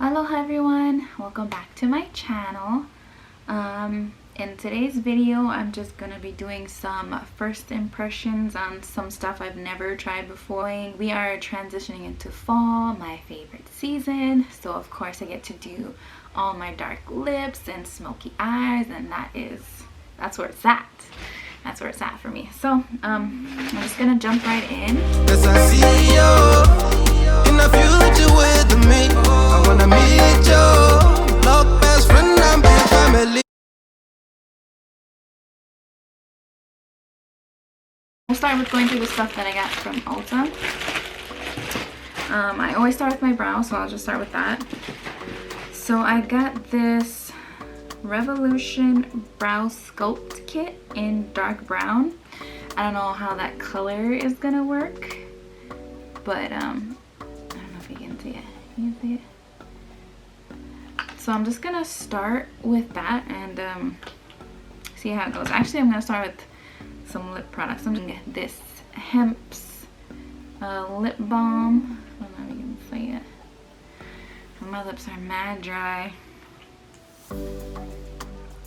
Aloha everyone, welcome back to my channel. In today's video I'm just gonna be doing some first impressions on some stuff I've never tried before. We are transitioning into fall, my favorite season, so of course I get to do all my dark lips and smoky eyes, and that's where it's at. That's where it's at for me. So I'm just gonna jump right in. Cause I see you in the future with me. I wanna meet you, love best friend and be family. We'll start with going through the stuff that I got from Ulta. I always start with my brows, so I'll just start with that. So I got this Revolution Brow Sculpt Kit in dark brown. I don't know how that color is gonna work, but I don't know if you can see it. You can see it? So I'm just gonna start with that and see how it goes. Actually, I'm gonna start with some lip products. I'm gonna get this Hempz lip balm. I don't know if you can see it. My lips are mad dry. Oh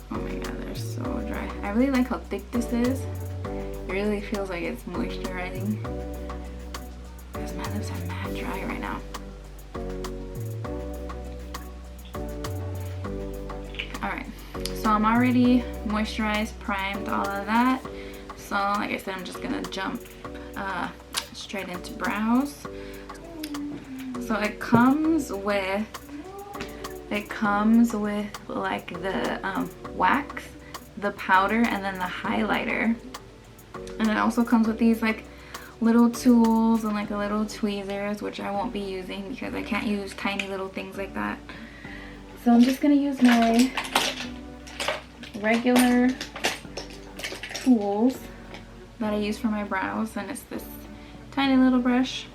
my god, they're so dry. I really like how thick this is. It really feels like it's moisturizing. Because my lips are mad dry right now. Alright, so I'm already moisturized, primed, all of that. So like I said, I'm just gonna jump straight into brows. So it comes with like the wax, the powder, and then the highlighter. And it also comes with these like little tools and like a little tweezers, which I won't be using because I can't use tiny little things like that. So I'm just gonna use my regular tools that I use for my brows, and it's this tiny little brush.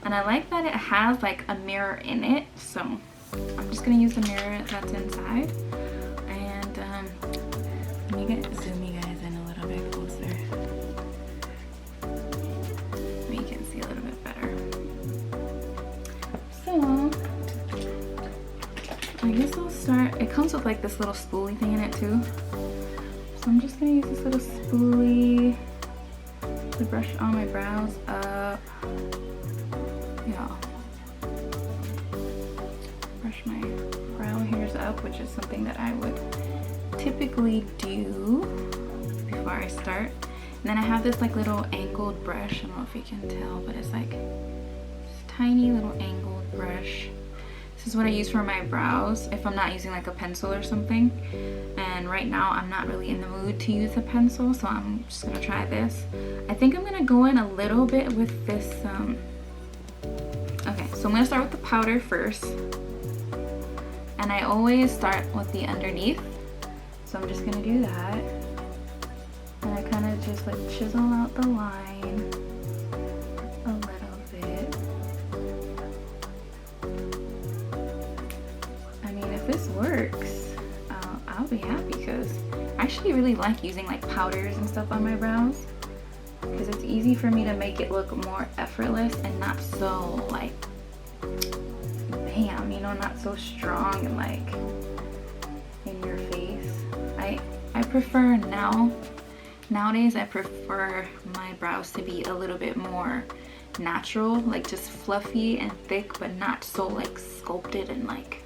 And I like that it has like a mirror in it, so I'm just gonna use the mirror that's inside. And let me zoom you guys in a little bit closer so you can see a little bit better. So I guess I'll start. It comes with like this little spoolie thing in it too. So I'm just gonna use this little spoolie to brush all my brows up. Yeah. Brush my brow hairs up, which is something that I would typically do before I start. And then I have this like little angled brush. I don't know if you can tell, but it's like this tiny little angled brush. This is what I use for my brows if I'm not using like a pencil or something. And right now I'm not really in the mood to use a pencil, so I'm just gonna try this. I think I'm gonna go in a little bit with this okay, so I'm gonna start with the powder first. And I always start with the underneath. So I'm just gonna do that. And I kind of just like chisel out the line a little bit. I mean, if this works, I'll be happy because I actually really like using like powders and stuff on my brows. Because it's easy for me to make it look more effortless and not so like bam, you know, not so strong and like in your face. I prefer nowadays I prefer my brows to be a little bit more natural, like just fluffy and thick, but not so like sculpted and like,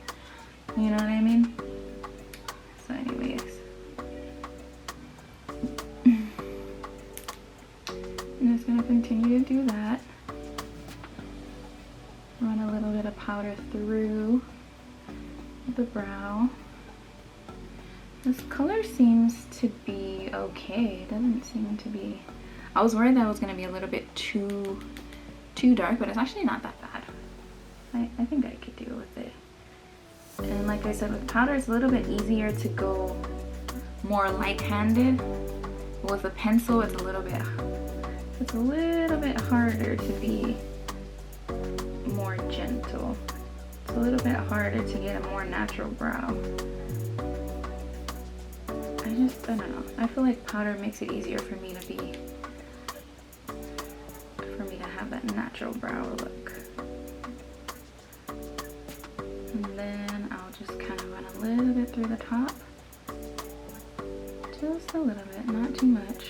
you know what I mean? So anyways, I'm just gonna continue to do that. Run a little bit of powder through the brow. This color seems to be okay. It doesn't seem to be... I was worried that it was going to be a little bit too dark, but it's actually not that bad. I think I could deal with it. And like I said, with powder it's a little bit easier to go more light-handed. With a pencil it's a little bit harder to be more gentle. It's a little bit harder to get a more natural brow. I don't know. I feel like powder makes it easier for me to have that natural brow look. And then I'll just kind of run a little bit through the top. Just a little bit, not too much.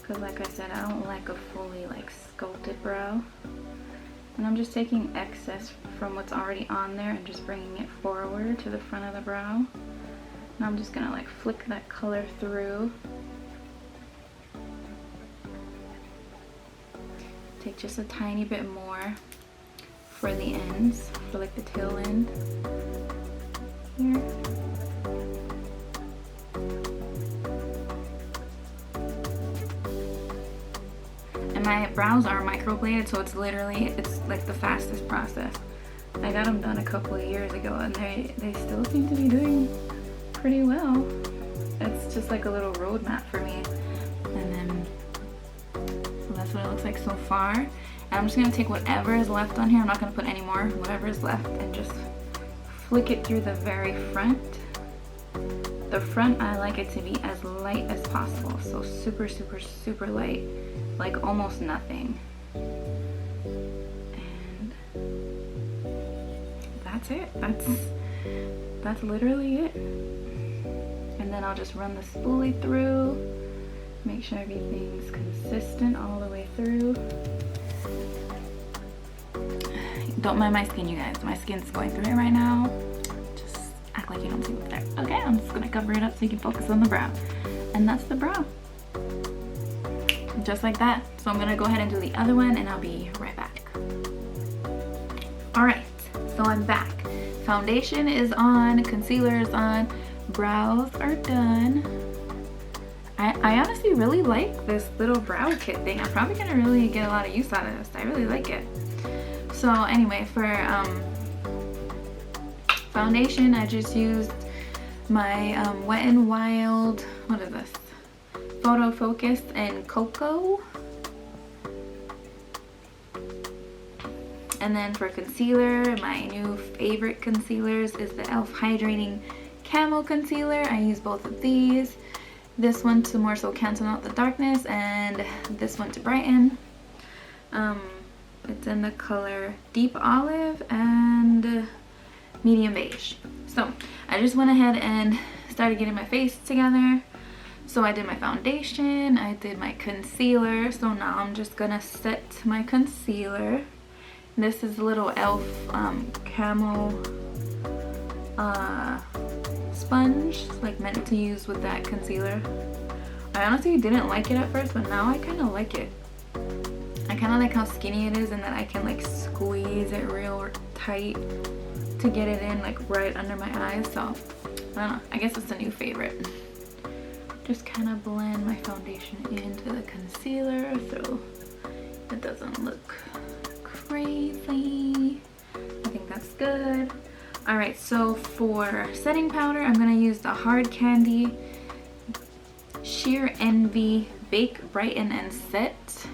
Because like I said, I don't like a fully like sculpted brow. And I'm just taking excess from what's already on there and just bringing it forward to the front of the brow. And I'm just gonna like flick that color through. Take just a tiny bit more for the ends, for like the tail end here. And my brows are microbladed, so it's like the fastest process. I got them done a couple of years ago and they still seem to be doing pretty well. It's just like a little roadmap for me. And then so that's what it looks like so far. And I'm just gonna take whatever is left on here. I'm not gonna put any more, whatever is left, and just flick it through the very front. The front, I like it to be as light as possible. So super, super, super light, like almost nothing. And that's it. That's literally it. And then I'll just run the spoolie through, make sure everything's consistent all the way through. Don't mind my skin, you guys. My skin's going through it right now. Just act like you don't see what's there. Okay, I'm just gonna cover it up so you can focus on the brow. And that's the brow. Just like that. So I'm gonna go ahead and do the other one and I'll be right back. All right, so I'm back. Foundation is on, concealer is on, brows are done. I honestly really like this little brow kit thing. I'm probably gonna really get a lot of use out of this. I really like it. So anyway, for foundation, I just used my Wet n Wild, what is this? Photo Focus and Cocoa. And then for concealer, my new favorite concealers is the Elf Hydrating Camo Concealer. I use both of these. This one to more so cancel out the darkness, and this one to brighten. It's in the color Deep Olive and Medium Beige. So I just went ahead and started getting my face together. So I did my foundation, I did my concealer. So now I'm just gonna set my concealer. This is a little Elf camo sponge, like meant to use with that concealer. I honestly didn't like it at first, but now I kind of like it. I kind of like how skinny it is and that I can like squeeze it real tight to get it in like right under my eyes. So I don't know, I guess it's a new favorite. Just kind of blend my foundation into the concealer so it doesn't look crazy. I think that's good. All right, so for setting powder, I'm gonna use the Hard Candy Sheer Envy Bake, Brighten, and Set.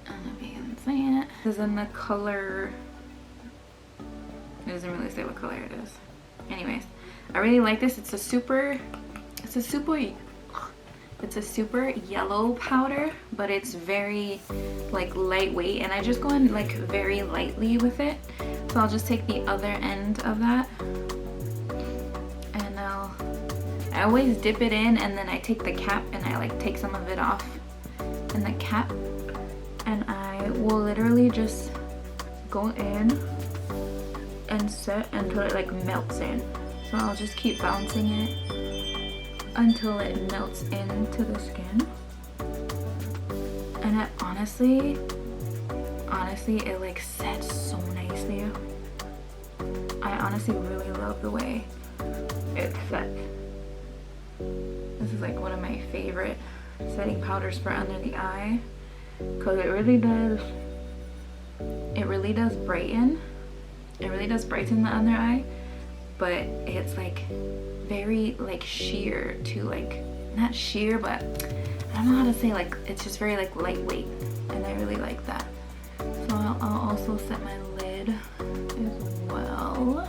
I don't know if you can see it. This is in the color, it doesn't really say what color it is. Anyways, I really like this. It's a super yellow powder, but it's very like lightweight, and I just go in like very lightly with it. So I'll just take the other end of that, and I always dip it in, and then I take the cap and I like take some of it off in the cap, and I will literally just go in and set until it like melts in. So I'll just keep bouncing it until it melts into the skin. And honestly, it like sets so nicely. I honestly really love the way it sets. This is like one of my favorite setting powders for under the eye, because it really does brighten. It really does brighten the under eye, but it's like very like sheer to like, not sheer, but I don't know how to say, like it's just very like lightweight, and I really like that. So I'll also set my lid as well.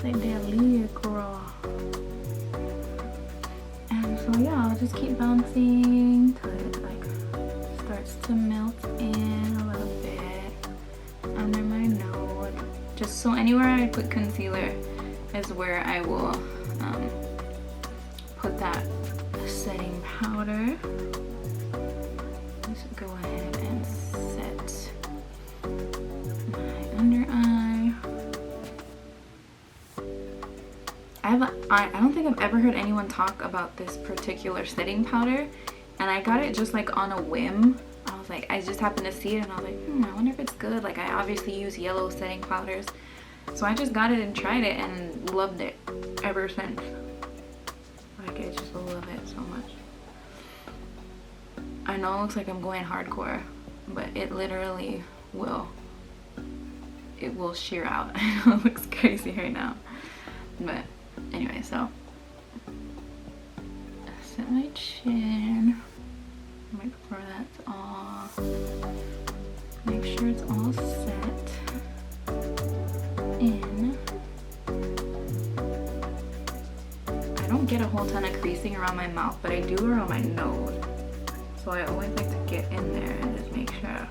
Set that lid, girl. And so yeah, I'll just keep bouncing till it like starts to melt in a little bit. under my nose. Just so anywhere I put concealer is where I will put that setting powder. Just go ahead and set my under eye. I don't think I've ever heard anyone talk about this particular setting powder, and I got it just like on a whim. I was like, I just happened to see it and I was like, I wonder if it's good. Like, I obviously use yellow setting powders, so I just got it and tried it and loved it ever since. Like, I just love it so much. I know it looks like I'm going hardcore, but it literally will. It will sheer out. I know it looks crazy right now, but anyway, so set my chin, make sure that's all, make sure it's all set in. I don't get a whole ton of creasing around my mouth, but I do around my nose, so I always like to get in there and just make sure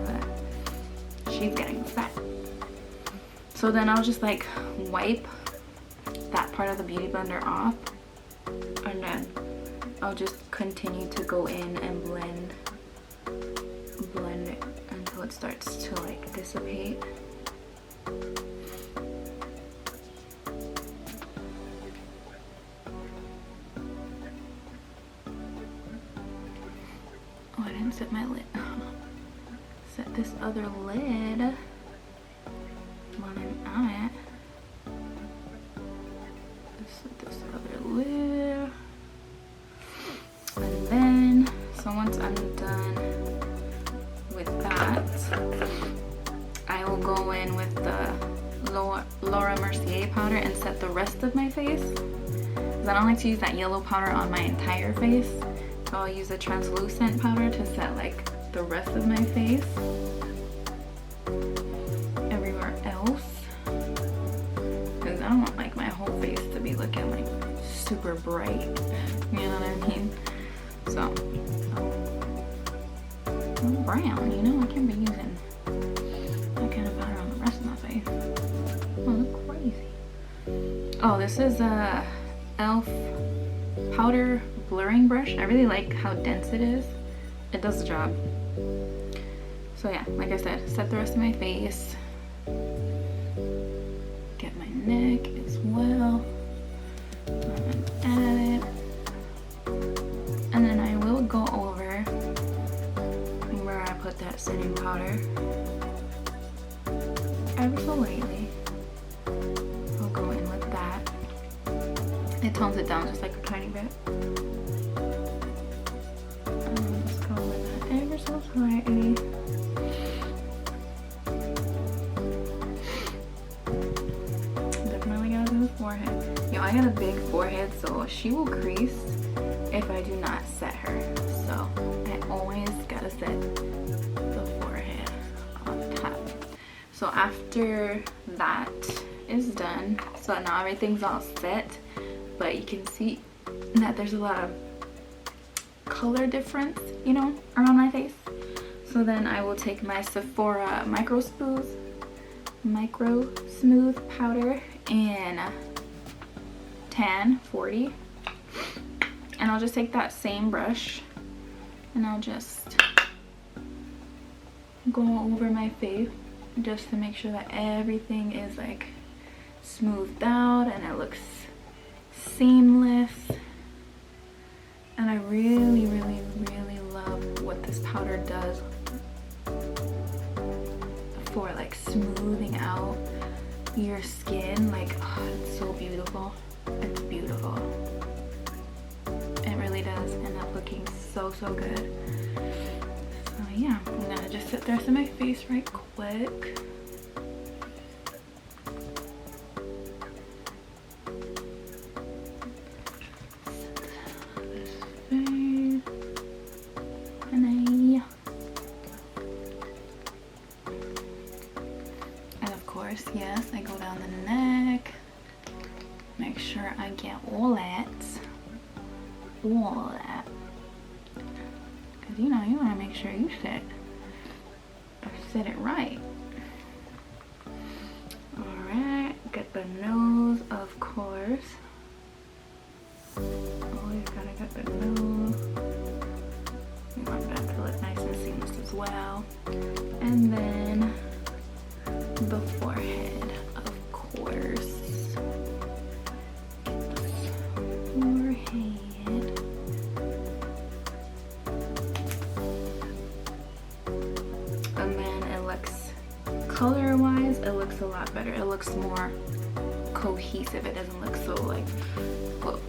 that she's getting set. So then I'll just like wipe that part of the beauty blender off, and then I'll just continue to go in and blend it until it starts to like dissipate. Oh, I didn't set my lid. Set this other lid while I'm at it. Set this other lid. And then, so once I'm done with that, I will go in with the Laura Mercier powder and set the rest of my face. Because I don't like to use that yellow powder on my entire face. So I'll use a translucent powder to set like the rest of my face. Everywhere else. Because I don't want like my whole face to be looking like super bright. You know what I mean? So, brown, you know, I can't be using that kind of powder on the rest of my face. Oh, look crazy. Oh, this is a Elf powder blurring brush. I really like how dense it is. It does the job. So yeah, like I said, set the rest of my face. Get my neck as well. And add it. And then I will go over where I put that setting powder ever so lightly. I'll go in with that. It tones it down just like a tiny bit. And just go with that ever so slightly. Definitely gotta do the forehead. Yo, I got a big forehead, so she will crease if I do not set her. So I always gotta set the forehead on top. So after that is done, so now everything's all set, but you can see that there's a lot of color difference, you know, around my face. So then I will take my Sephora micro smooth powder in tan 40. And I'll just take that same brush and I'll just go over my face just to make sure that everything is like smoothed out and it looks seamless. And I really, really, really love what this powder does for like smoothing out your skin. Like, oh, it's so beautiful. It's beautiful. It really does end up looking so good. So yeah, I'm gonna just set the rest of my face right quick. And of course, yes, I go down the neck. Make sure I get all that. Because you know, you want to make sure you set a said it right. Alright, get the nose, of course. Always gotta get the nose. We want that to look nice and seamless as well. And then the forehead, of course. Forehead. And then it looks, color-wise, it looks a lot better. It looks more cohesive. It doesn't look so like, whoa.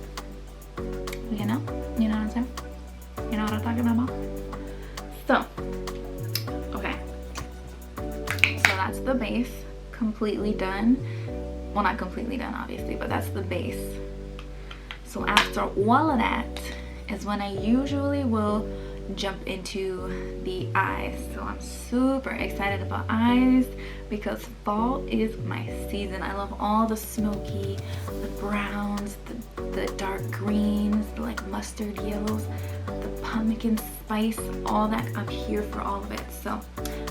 You know what I'm saying? You know what I'm talking about? So, okay. So that's the base, completely done. Well, not completely done, obviously, but that's the base. So after all of that is when I usually will jump into the eyes. So I'm super excited about eyes because fall is my season. I love all the smoky, the browns, the dark greens, the like mustard yellows, the pumpkin spice, all that. I'm here for all of it. So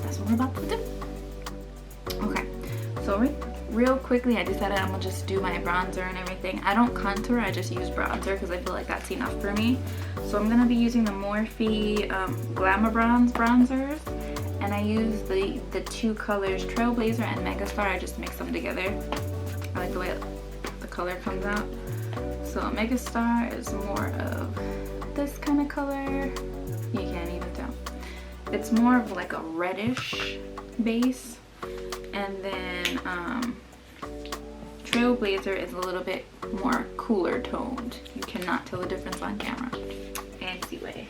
that's what we're about to do. Okay, so real quickly, I decided I'm gonna just do my bronzer and everything. I don't contour, I just use bronzer because I feel like that's enough for me. So I'm gonna be using the Morphe glamabronze bronzers, and I use the two colors, Trailblazer and Megastar. I just mix them together. I like the way the color comes out. So Megastar is more of this kind of color. You can't even tell. It's more of like a reddish base, and then Trailblazer is a little bit more cooler toned. You cannot tell the difference on camera. Fancy way.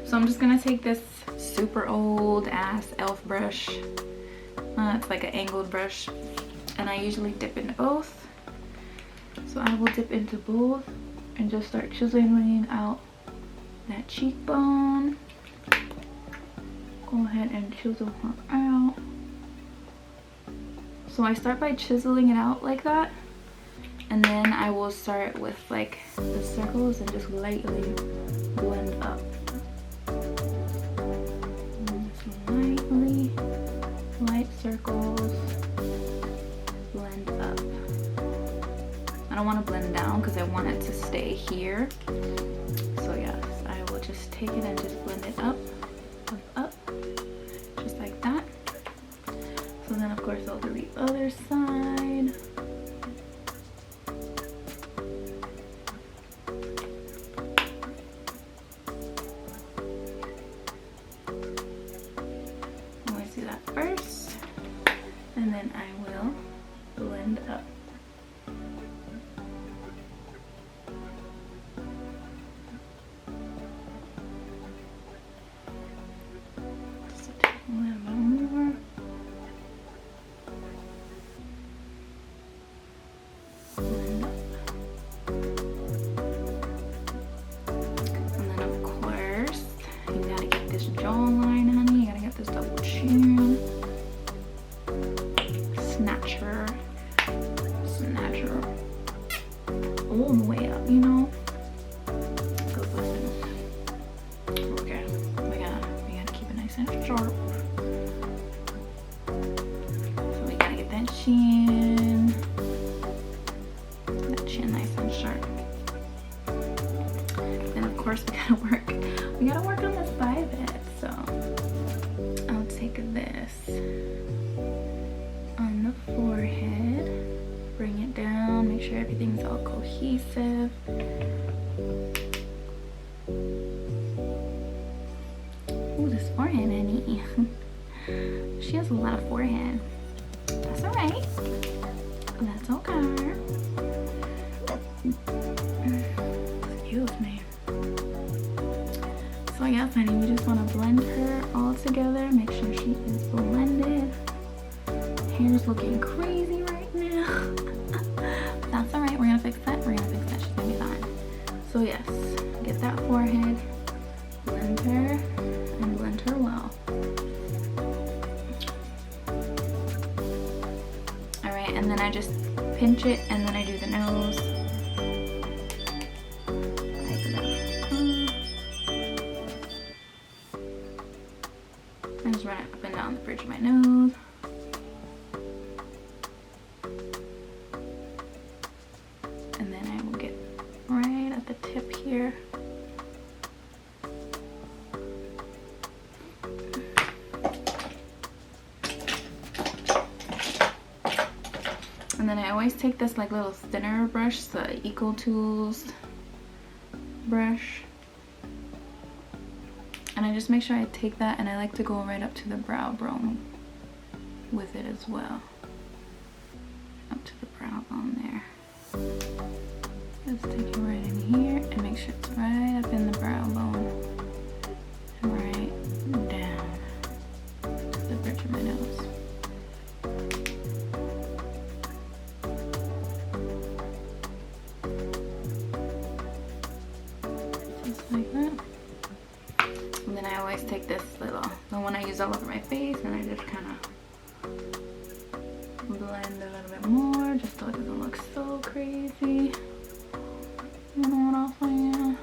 So I'm just gonna take this super old ass elf brush. It's like an angled brush, and I usually dip into both. So I will dip into both and just start chiseling out that cheekbone. Go ahead and chisel her out. So I start by chiseling it out like that, and then I will start with like the circles and just lightly blend up. Just lightly, light circles, blend up. I don't want to blend down because I want it to stay here. So yes, I will just take it and just blend it up, just like that. So then of course I'll do the other side. Always do that first, and then I will blend up. Just take a little bit more. Blend up. And then of course, you gotta get this jawline, honey. You gotta get this double chin. Snatcher. All the way up, you know? Good listen. Okay, we gotta keep it nice and sharp. So we gotta get that chin nice and sharp. Then of course we gotta work on this side of it. So I'll take this on the forehead, bring it down, make sure everything's all cohesive. Ooh, this forehead, honey. She has a lot of forehead. That's alright. That's okay. Excuse me. So yes, honey, we just want to blend her all together. Make sure she is blended. Hair's looking crazy right now. That's alright, we're gonna fix that. She's gonna be fine. So yes, get that forehead, blend her, and blend her well. Alright, and then I just pinch it, and then I do the nose. I just run it up and down bridge of my nose. And then I will get right at the tip here. And then I always take this like little thinner brush, the Eco Tools brush. And I just make sure I take that, and I like to go right up to the brow bone with it as well. Up to the brow bone there. Just take it right in here and make sure it's right up in the brow bone. And right down to the bridge of my nose. Just like that. And then I always take this little, the one I use all over my face, and I just kind of blend a little bit more just so it doesn't look so crazy. You know what else I am?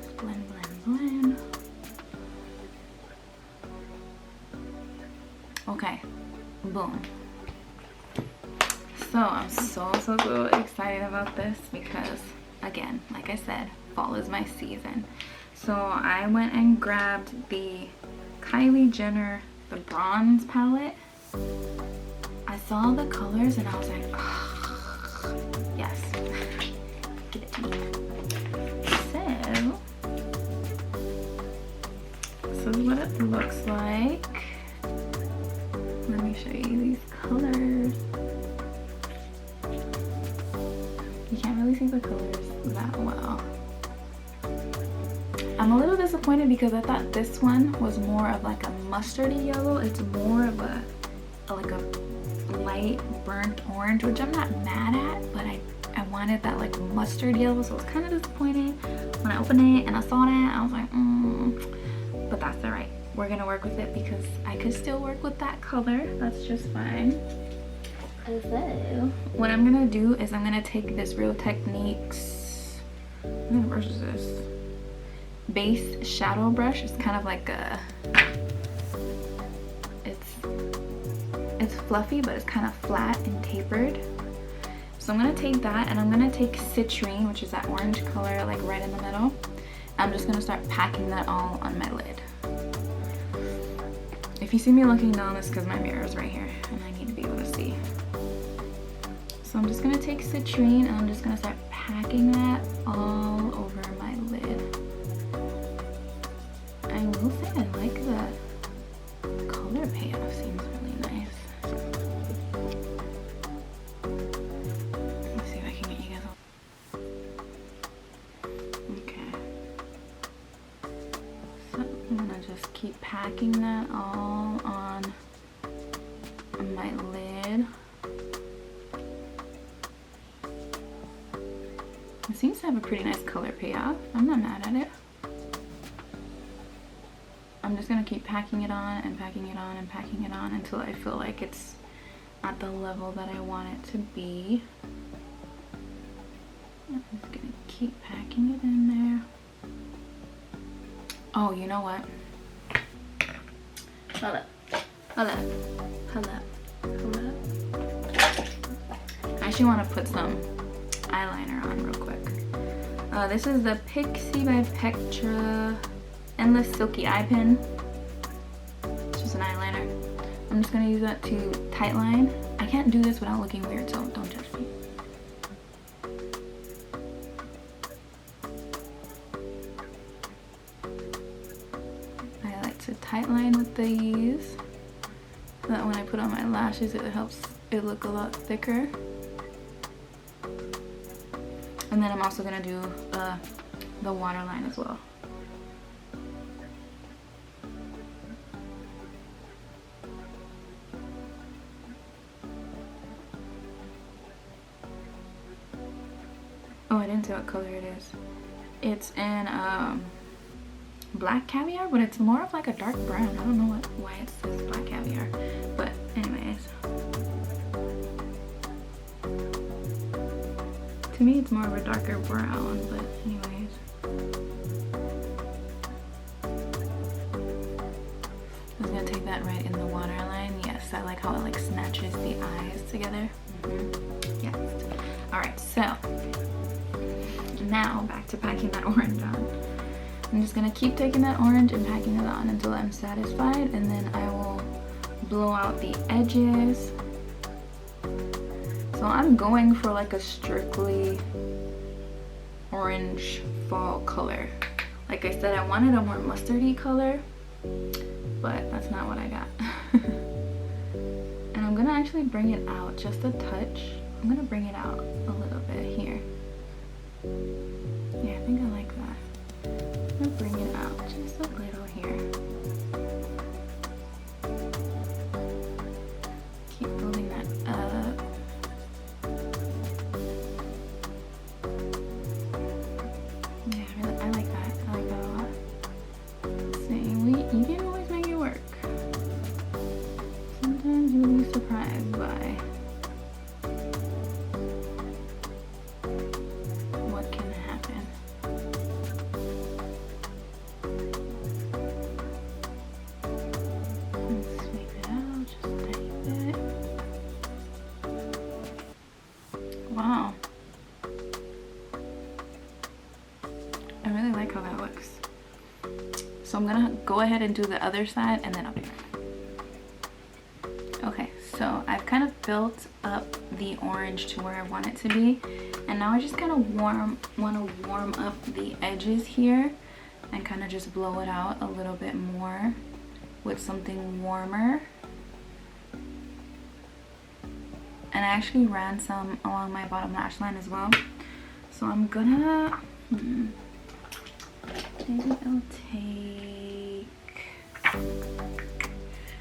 Just blend, blend, blend. Okay, boom. So I'm so excited about this because, again, like I said, fall is my season. So I went and grabbed the Kylie Jenner, the bronze palette. I saw the colors and I was like, oh, yes, give it to me. So this is what it looks like. Let me show you these colors. You can't really see the colors that well. I'm a little disappointed because I thought this one was more of like a mustardy yellow. It's more of a like a light burnt orange, which I'm not mad at, but I wanted that like mustard yellow, so I was kind of disappointed when I opened it and I saw that. I was like, but that's all right. We're gonna work with it because I could still work with that color. That's just fine. So what I'm gonna do is I'm gonna take this Real Techniques, what kind of brush is this? Base shadow brush. It's kind of like a, it's fluffy, but it's kind of flat and tapered. So I'm gonna take that, and I'm gonna take Citrine, which is that orange color, like right in the middle. I'm just gonna start packing that all on my lid. If you see me looking down, it's because my mirror is right here, and I need to be able to see. So I'm just gonna take Citrine, and I'm just gonna start packing that all over my lid. I will say I like the color payoff, seems really nice. Let's see if I can get you guys all. Okay. So I'm gonna just keep packing that all on my lid. It seems to have a pretty nice color payoff. I'm not mad at it. I'm just gonna keep packing it on and packing it on and packing it on until I feel like it's at the level that I want it to be. I'm just gonna keep packing it in there. Oh, you know what? Hold up. Hold up. Hold up. Hold up. I actually want to put some eyeliner on real quick. This is the Pixi by Petra Endless Silky Eye Pen. It's just an eyeliner. I'm just gonna use that to tightline. I can't do this without looking weird, so don't judge me. I like to tightline with these, so that when I put on my lashes, it helps it look a lot thicker. And then I'm also gonna do the waterline as well. Oh, I didn't say what color it is. It's in Blackcaviar, but it's more of like a dark brown. I don't know why it says Blackcaviar, but anyways. To me, it's more of a darker brown, but anyways. that right in the waterline. Yes, I like how it like snatches the eyes together. Yes. Alright, so now back to packing that orange on. I'm just gonna keep taking that orange and packing it on until I'm satisfied, and then I will blow out the edges. So I'm going for like a strictly orange fall color. Like I said, I wanted a more mustardy color, but that's not what I got. And I'm gonna actually bring it out just a touch. I'm gonna bring it out a little bit here. Yeah, I think I like that. I'm gonna bring it out just a little here. Keep building that up. Yeah, I like that. I like that a lot. See, you can't always make it work. Sometimes you'll be surprised by what can happen. Let's sweep it out just a tiny bit. Wow. I really like how that looks. So I'm gonna go ahead and do the other side, and then I'll be back. Okay, so I've kind of built up the orange to where I want it to be, and now I just kind of want to warm up the edges here and kind of just blow it out a little bit more with something warmer. And I actually ran some along my bottom lash line as well, so I'm gonna maybe I'll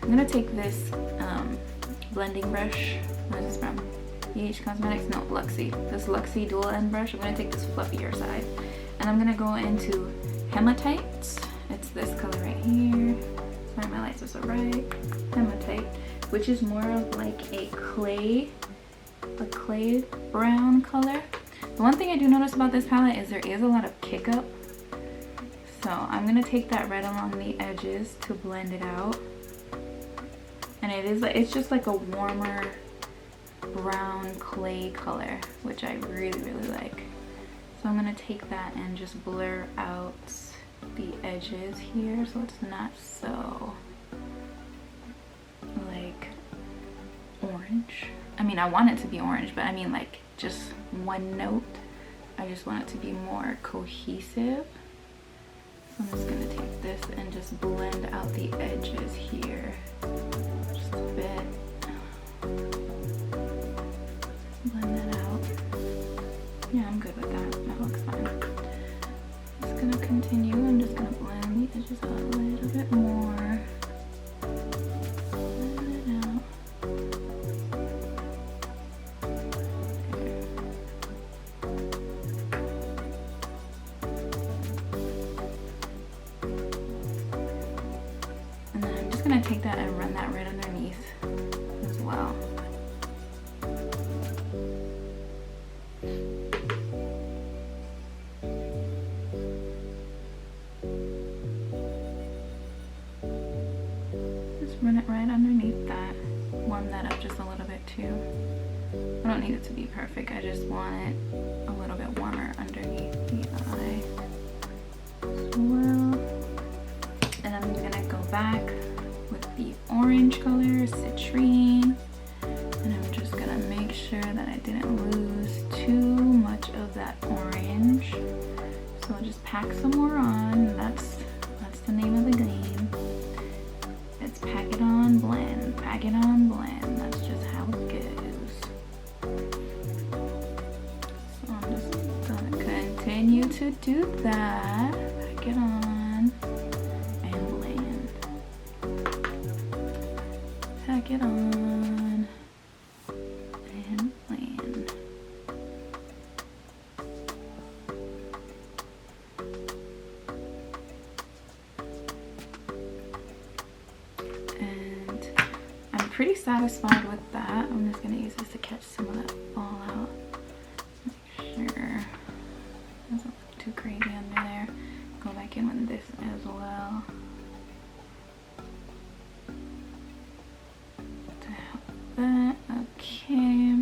I'm gonna take this blending brush. What is this from? BH Cosmetics? No, Luxie. This Luxie dual end brush. I'm gonna take this fluffier side, and I'm gonna go into Hematite. It's this color right here. Sorry, my lights are so bright. Hematite, which is more of like a clay brown color. The one thing I do notice about this palette is there is a lot of kick up. So I'm gonna take that right along the edges to blend it out. And it's just like a warmer brown clay color, which I really, really like. So I'm gonna take that and just blur out the edges here so it's not so like orange. I mean, I want it to be orange, but I mean like just one note. I just want it to be more cohesive. So I'm just gonna take this and just blend out the edges here just a bit. Blend that out. Yeah, I'm good with that. That looks fine. Just gonna continue. I'm just gonna blend the edges out a little bit more. Blend it out. And then I'm just gonna take that and run that right underneath as well. Run it right underneath that. Warm that up just a little bit too. I don't need it to be perfect. I just want it a little bit warmer underneath the eye as well. And I'm gonna go back with the orange color, citrine. And I'm just gonna make sure that I didn't lose too much of that orange. So I'll just pack some more on. That's the name of the game. It's pack it on, blend, pack it on, blend. That's just how it goes. So I'm just gonna continue to do that. Pack it on and blend. Pack it on and blend. Pretty satisfied with that. I'm just gonna use this to catch some of that fallout. Make sure it doesn't look too crazy under there. Go back in with this as well. that. Okay.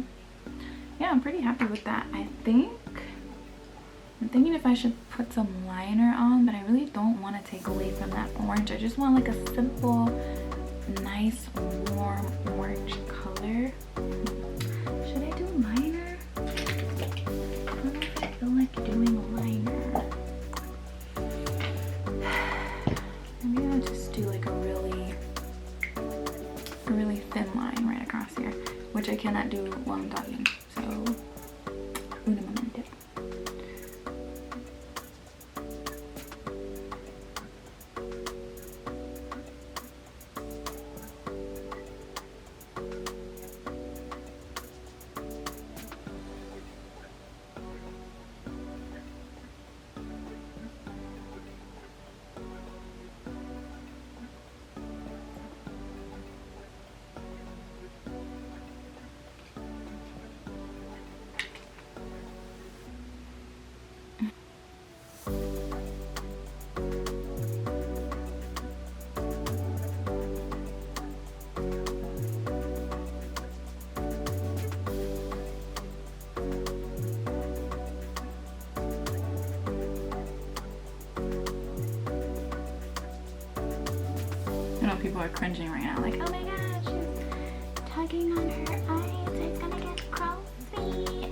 Yeah, I'm pretty happy with that. I'm thinking if I should put some liner on, but I really don't want to take away from that orange. I just want like a simple, nice, warm orange color. Should I do liner? I don't know if I feel like doing liner. Maybe I'll just do like a really thin line right across here, which I cannot do while I'm talking. So, una momento. I know people are cringing right now, like, oh my gosh, she's tugging on her eyes, it's gonna get crossy.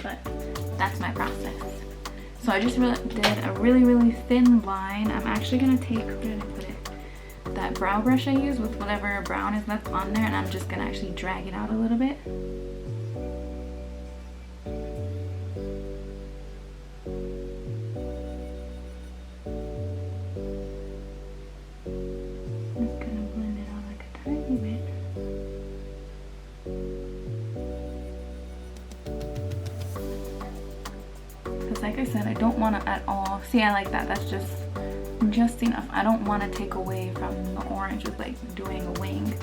But that's my process. So I just did a really thin line. I'm actually gonna take, where did I put it? That brow brush I use with whatever brown is left on there, and I'm just gonna actually drag it out a little bit. Like I said, I don't want to at all, see, I like that, that's just enough. I don't want to take away from the orange with like doing a wing.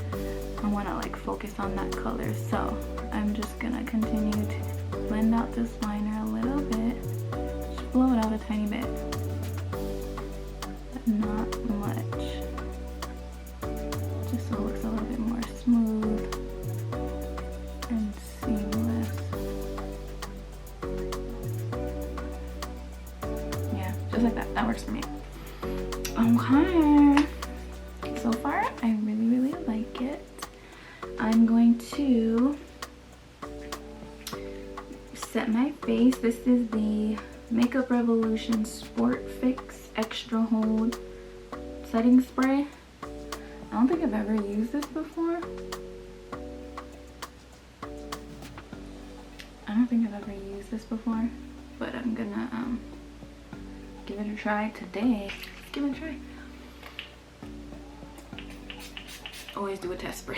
I want to like focus on that color, so I'm just gonna continue to blend out this liner a little bit, just blow it out a tiny bit, but not much, just so it looks a little bit more smooth and seamless. Just like that. That works for me. Okay. So far, I really like it. I'm going to set my face. This is the Makeup Revolution Sport Fix Extra Hold Setting Spray. I don't think I've ever used this before. But I'm gonna give it a try today. Let's give it a try. Always do a test spray.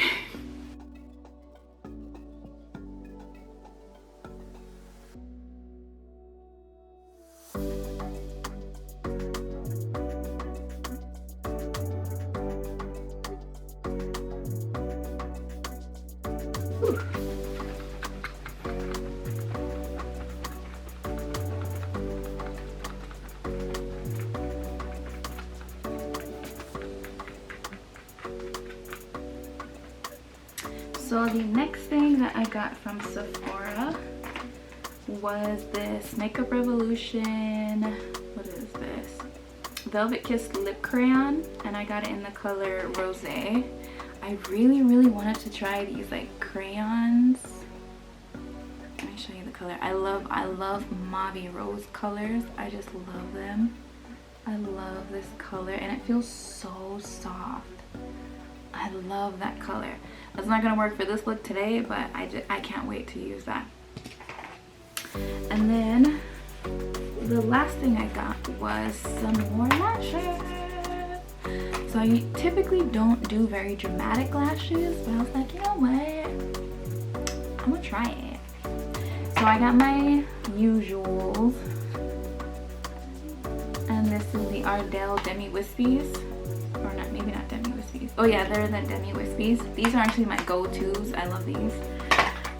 So the next thing that I got from Sephora was this Makeup Revolution, what is this? Velvet Kiss Lip Crayon, and I got it in the color Rosé. I really wanted to try these like crayons. Let me show you the color. I love mauve rose colors. I just love them. I love this color and it feels so soft. I love that color. That's not gonna work for this look today, but I can't wait to use that. And then the last thing I got was some more lashes. So I typically don't do very dramatic lashes, but I was like, you know what? I'm gonna try it. So I got my usuals. And this is the Ardell Demi Wispies. Or not, maybe not Demi Wispies. Oh yeah, they're the Demi Wispies. These are actually my go-tos. I love these.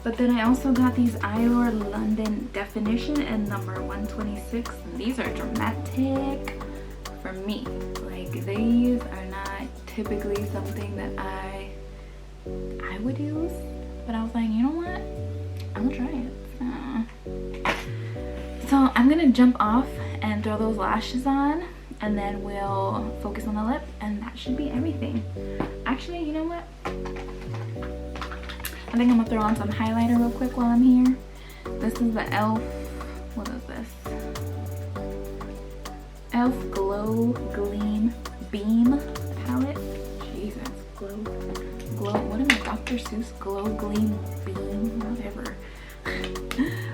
But then I also got these Eylure London Definition in number 126. And these are dramatic for me. Like, these are not typically something that I I would use, but I was like, you know what? I'm gonna try it. So I'm gonna jump off and throw those lashes on, and then we'll focus on the lip, and that should be everything. Actually, you know what? I think I'm gonna throw on some highlighter real quick while I'm here. This is the Elf, what is this? Elf Glow Gleam Beam palette. Jesus, glow, what am I, Dr. Seuss? Glow Gleam Beam, whatever.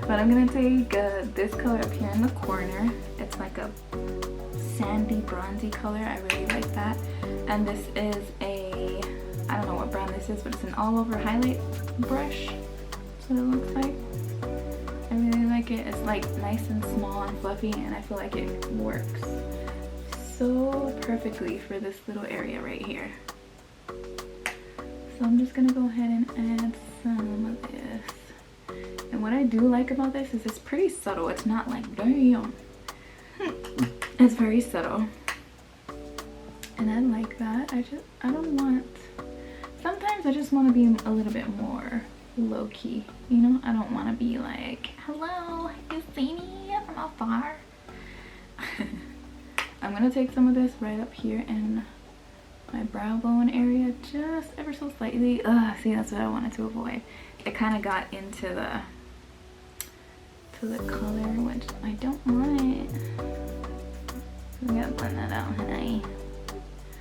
But I'm gonna take this color up here in the corner. It's like a sandy bronzy color. I really like that. And this is a, I don't know what brand this is, but it's an all over highlight brush. That's what it looks like. I really like it. It's like nice and small and fluffy, and I feel like it works so perfectly for this little area right here. So I'm just gonna go ahead and add some of this. And what I do like about this is it's pretty subtle. It's not like, damn. It's very subtle. And I like that. I don't want, sometimes I just want to be a little bit more low-key, you know? I don't want to be like, hello, you see me from afar. I'm gonna take some of this right up here in my brow bone area, just ever so slightly. Ugh, see, that's what I wanted to avoid. It kind of got into the color, which I don't want. We gotta blend that out, honey.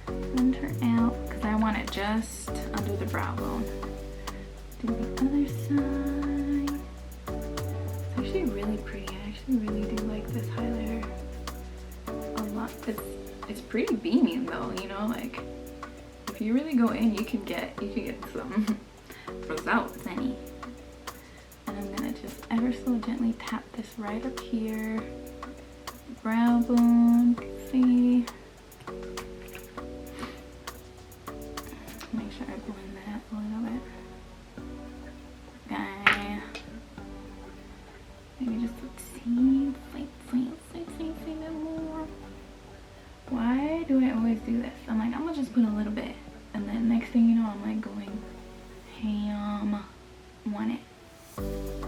Blend her out, because I want it just under the brow bone. Do the other side. It's actually really pretty. I actually really do like this highlighter a lot. It's pretty beaming though, you know, like if you really go in, you can get some results, honey. And I'm gonna just ever so gently tap this right up here. Brow bone, see. Make sure I blend that a little bit. Okay. Maybe just a teeny, bit more. Why do I always do this? I'm like, I'm gonna just put a little bit, and then next thing you know, I'm like going ham. Want it?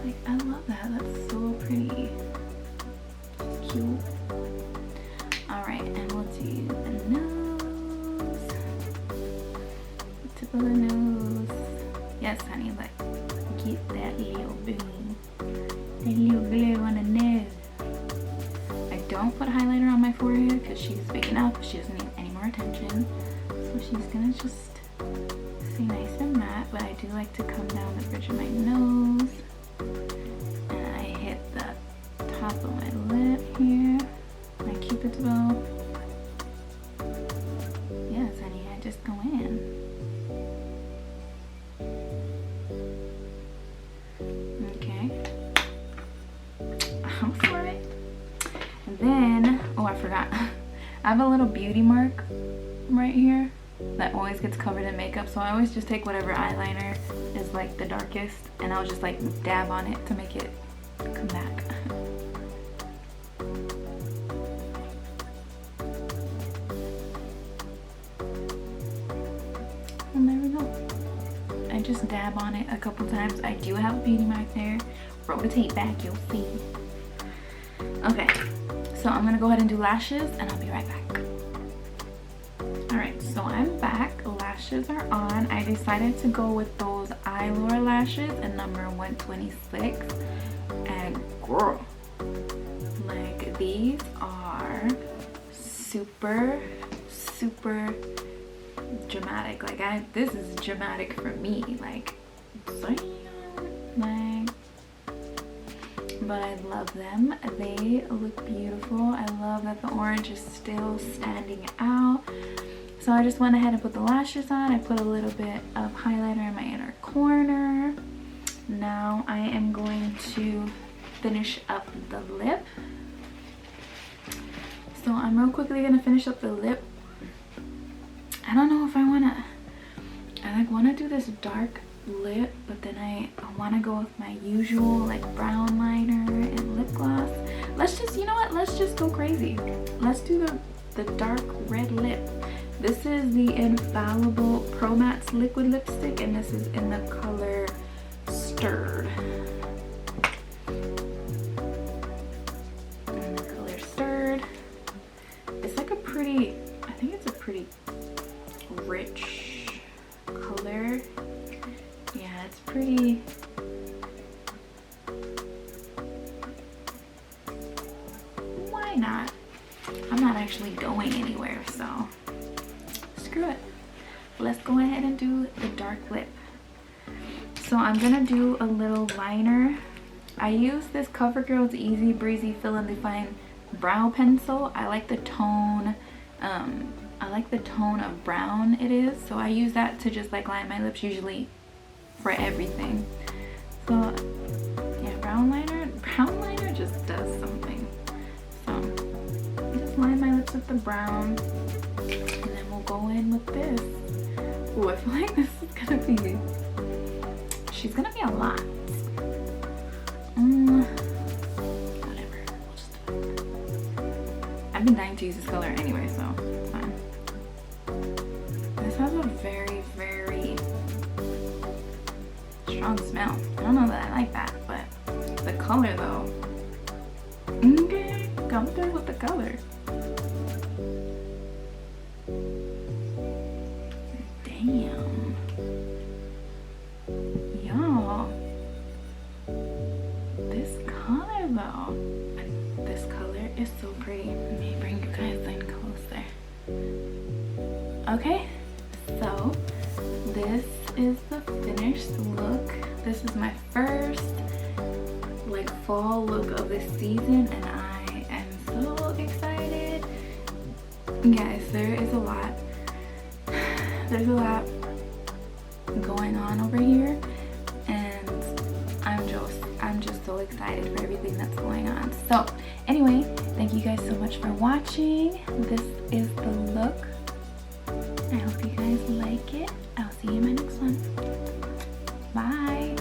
Like, I love that. That's so pretty. It's cute. Alright, and we'll do the nose. The tip of the nose. Yes, honey, like, get that little boom. That little glue on the nose. I don't put highlighter on my forehead because she's big enough. She doesn't need any more attention. So she's gonna just stay nice and matte, but I do like to come down the bridge of my nose. And I hit the top of my lip here. My cupid's bow. Yes, honey, I just go in. Okay. I'm sorry. And then, oh, I forgot. I have a little beauty mark right here that always gets covered in makeup, so I always just take whatever eyeliner is like the darkest, and I'll just like dab on it to make it come back. And there we go. I just dab on it a couple times. I do have a beauty mark there. Roll the tape back, you'll see. Okay, so I'm gonna go ahead and do lashes, and I'll be right back. Alright, so I'm back. Lashes are on. I decided to go with those Eylure lashes in number 126. And girl, like, these are super dramatic. Like, this is dramatic for me. Like, but I love them. They look beautiful. I love that the orange is still standing out. So I just went ahead and put the lashes on. I put a little bit of highlighter in my inner corner. Now I am going to finish up the lip. So I'm real quickly gonna finish up the lip. I don't know if I wanna do this dark lip, but then I want to go with my usual like brown liner and lip gloss. Let's just, you know what, let's just go crazy. Let's do the dark red lip. This is the Infallible Pro Matte Liquid Lipstick, and this is in the color Stirred. And the color Stirred. It's like a pretty, I think it's a pretty rich color. Yeah, it's pretty. Why not? I'm not actually going anywhere, so screw it. Let's go ahead and do the dark lip. So I'm gonna do a little liner. I use this CoverGirl's Easy Breezy Fill and Define brow pencil. I like the tone. I like the tone of brown it is, so I use that to just like line my lips usually for everything. So yeah, brown liner just does something. So just line my lips with the brown, and then we'll go in with this. Ooh, I feel like this is gonna be, she's gonna be a lot. Whatever, we'll just do it. I've been dying to use this color anyway, so it's fine. This has a very, very strong smell. I don't know that I like that, but the color though. Okay, come through with the color. Damn. Y'all. This color though. This color is so pretty. Let me bring you guys in closer. Okay, so this is the finished look. This is my first like fall look of this season, and I am so excited. Guys, there's a lot going on over here, and I'm just so excited for everything that's going on. So anyway, thank you guys so much for watching. This is the look. I hope you guys like it. I'll see you in my next one. Bye.